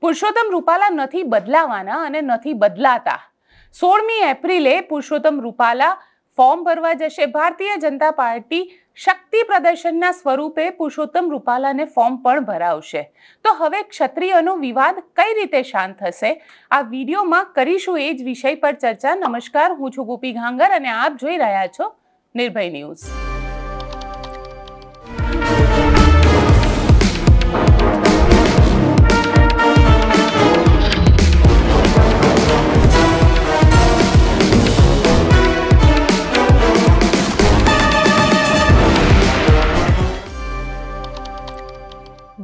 પુરુષોત્તમ રૂપાલા નથી બદલાવાના અને નથી બદલાતા। 16મી એપ્રિલે પુરુષોત્તમ રૂપાલા ફોર્મ ભરવા જશે। ભારતીય જનતા પાર્ટી શક્તિ પ્રદર્શનના સ્વરૂપે પુરુષોત્તમ રૂપાલાને ફોર્મ પણ ભરાવશે। તો હવે ક્ષત્રિયોનો વિવાદ કઈ રીતે શાંત થશે, આ વિડીયોમાં કરીશું એ જ વિષય પર ચર્ચા। નમસ્કાર, હું છું ગોપી ઘાંગર અને આપ જોઈ રહ્યા છો નિર્ભય ન્યૂઝ।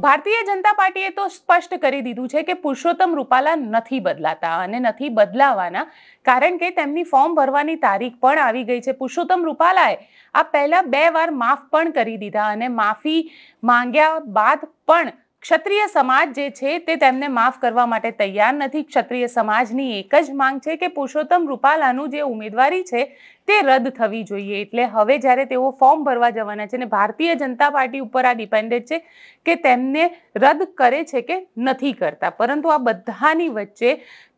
ભારતીય જનતા પાર્ટીએ તો સ્પષ્ટ કરી દીધું છે કે પુરુષોત્તમ રૂપાલા નથી બદલાતા અને નથી બદલાવાના, કારણ કે તેમની ફોર્મ ભરવાની તારીખ પણ આવી ગઈ છે। પુરુષોત્તમ રૂપાલાએ આ પહેલા 2 વાર માફ પણ કરી દીધા અને માફી માંગ્યા બાદ પણ ક્ષત્રિય સમાજ જે છે તે તેમને માફ કરવા માટે તૈયાર નથી। ક્ષત્રિય સમાજની એક જ માંગ છે કે પુરુષોત્તમ રૂપાલાનું જે ઉમેદવારી છે તે રદ થવી જોઈએ। એટલે હવે જ્યારે તેઓ ફોર્મ ભરવા જવાના છે અને ભારતીય જનતા પાર્ટી ઉપર આ ડિપેન્ડેન્ટ છે કે તેમને રદ કરે છે કે નથી કરતા। પરંતુ આ બધાની વચ્ચે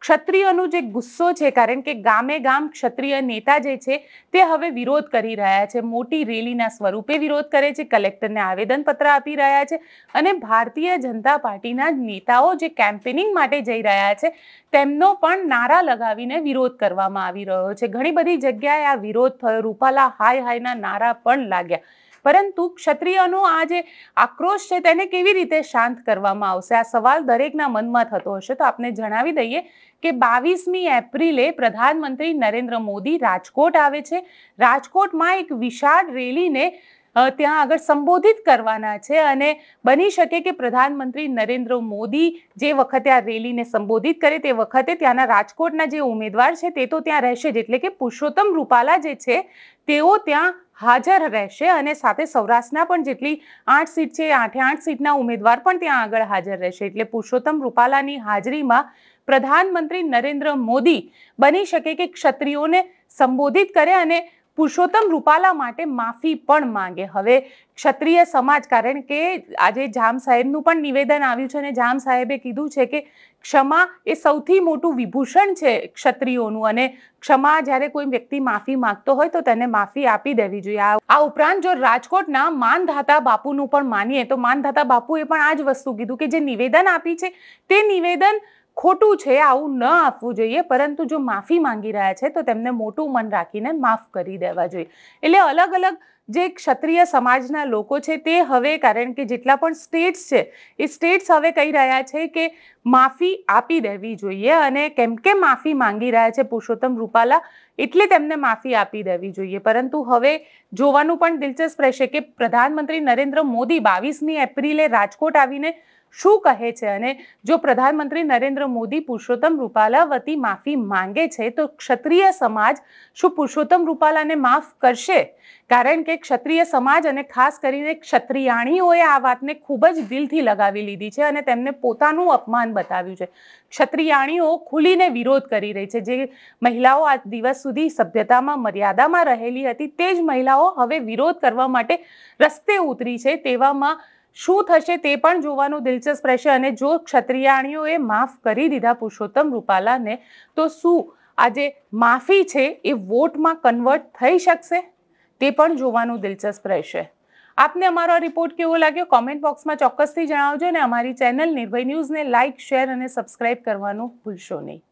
ક્ષત્રિયોનો જે ગુસ્સો છે, કારણ કે ગામે ગામ ક્ષત્રિય નેતા જે છે તે હવે વિરોધ કરી રહ્યા છે, મોટી રેલીના સ્વરૂપે વિરોધ કરે છે, કલેક્ટરને આવેદનપત્ર આપી રહ્યા છે અને ભારતીય જનતા પાર્ટીના નેતાઓ જે કેમ્પેનિંગ માટે જઈ રહ્યા છે તેમનો પણ નારા લગાવીને વિરોધ કરવામાં આવી રહ્યો છે। ઘણી બધી જગ્યાએ આ વિરોધ થયો, રૂપાલા હાય હાયના નારા પણ લાગ્યા, પરંતુ ક્ષત્રિયોનો આ જે આક્રોશ છે તેને કેવી રીતે શાંત કરવામાં આવશે, આ સવાલ દરેકના મનમાં થતો હશે। તો આપને જણાવી દઈએ કે 22મી એપ્રિલે પ્રધાનમંત્રી નરેન્દ્ર મોદી રાજકોટ આવે છે। રાજકોટમાં એક વિશાળ રેલીને ત્યાં આગળ સંબોધિત કરવાના છે અને બની શકે કે પ્રધાનમંત્રી નરેન્દ્ર મોદી જે વખતે આ રેલીને સંબોધિત કરે તે વખતે ત્યાંના રાજકોટના જે ઉમેદવાર છે તે તો ત્યાં રહેશે જ, એટલે કે પુરુષોત્તમ રૂપાલા જે છે તેઓ ત્યાં હાજર રહેશે અને સાથે સૌરાષ્ટ્રના પણ જેટલી 8 સીટ છે 8 સીટના ઉમેદવાર પણ ત્યાં આગળ હાજર રહેશે। એટલે પુરુષોત્તમ રૂપાલાની હાજરીમાં પ્રધાનમંત્રી નરેન્દ્ર મોદી બની શકે કે ક્ષત્રિયોને સંબોધિત કરે અને પુરુષોત્તમ રૂપાલા માટે માફી પણ માંગે। હવે ક્ષત્રિય સમાજ, કારણ કે આજે જામ સાહેબનું પણ નિવેદન આવ્યું છે અને જામ સાહેબે કીધું છે કે ક્ષમા એ સૌથી મોટું વિભૂષણ છે ક્ષત્રિયોનું અને ક્ષમા જ્યારે કોઈ વ્યક્તિ માફી માંગતો હોય તો તેને માફી આપી દેવી જોઈએ। આ ઉપરાંત જો રાજકોટના માનધાતા બાપુનું પણ માનીએ તો માનધાતા બાપુએ પણ આ જ વસ્તુ કીધું કે જે નિવેદન આપી છે તે નિવેદન ખોટું છે, આવું ન આપવું જોઈએ, પરંતુ જો માફી માંગી રહ્યા છે તો તેમને મોટું મન રાખીને માફ કરી દેવા જોઈએ। એટલે અલગ અલગ જે ક્ષત્રિય સમાજના લોકો છે તે હવે, કારણ કે જેટલા પણ સ્ટેટ્સ છે એ સ્ટેટ્સ હવે કહી રહ્યા છે કે માફી આપી દેવી જોઈએ અને કેમ કે માફી માંગી રહ્યા છે પુરુષોત્તમ રૂપાલા એટલે તેમને માફી આપી દેવી જોઈએ। પરંતુ હવે જોવાનું પણ દિલચસ્પ રહેશે કે પ્રધાનમંત્રી નરેન્દ્ર મોદી 22મી એપ્રિલે રાજકોટ આવીને શું કહે છે અને જો પ્રધાનમંત્રી નરેન્દ્ર મોદી પુરુષોત્તમ રૂપાલા વતી માફી માંગે છે તો ક્ષત્રિય સમાજ શું પુરુષોત્તમ રૂપાલાને માફ કરશે? કારણ કે ક્ષત્રિય સમાજ અને ખાસ કરીને ક્ષત્રિયાણીઓએ આ વાતને ખૂબ જ દિલથી લગાવી લીધી છે અને તેમને પોતાનું અપમાન બતાવ્યું છે। ક્ષત્રિયાણીઓ ખુલીને વિરોધ કરી રહી છે। જે મહિલાઓ આ દિવસ સુધી સભ્યતામાં મર્યાદામાં રહેલી હતી તે જ મહિલાઓ હવે વિરોધ કરવા માટે રસ્તે ઉતરી છે। તેવામાં શું થશે તે પણ જોવાનું દિલચસ્પ રહેશે અને જો ક્ષત્રિયાણીઓએ માફ કરી દીધા પુરુષોત્તમ રૂપાલાને તો શું આ જે માફી છે એ વોટમાં કન્વર્ટ થઈ શકશે તે પણ જોવાનું દિલચસ્પ રહેશે। આપને અમારો રિપોર્ટ કેવો લાગ્યો કોમેન્ટ બોક્સમાં ચોક્કસથી જણાવજો અને અમારી ચેનલ નિર્ભય ન્યૂઝને લાઇક, શેર અને સબસ્ક્રાઇબ કરવાનું ભૂલશો નહીં।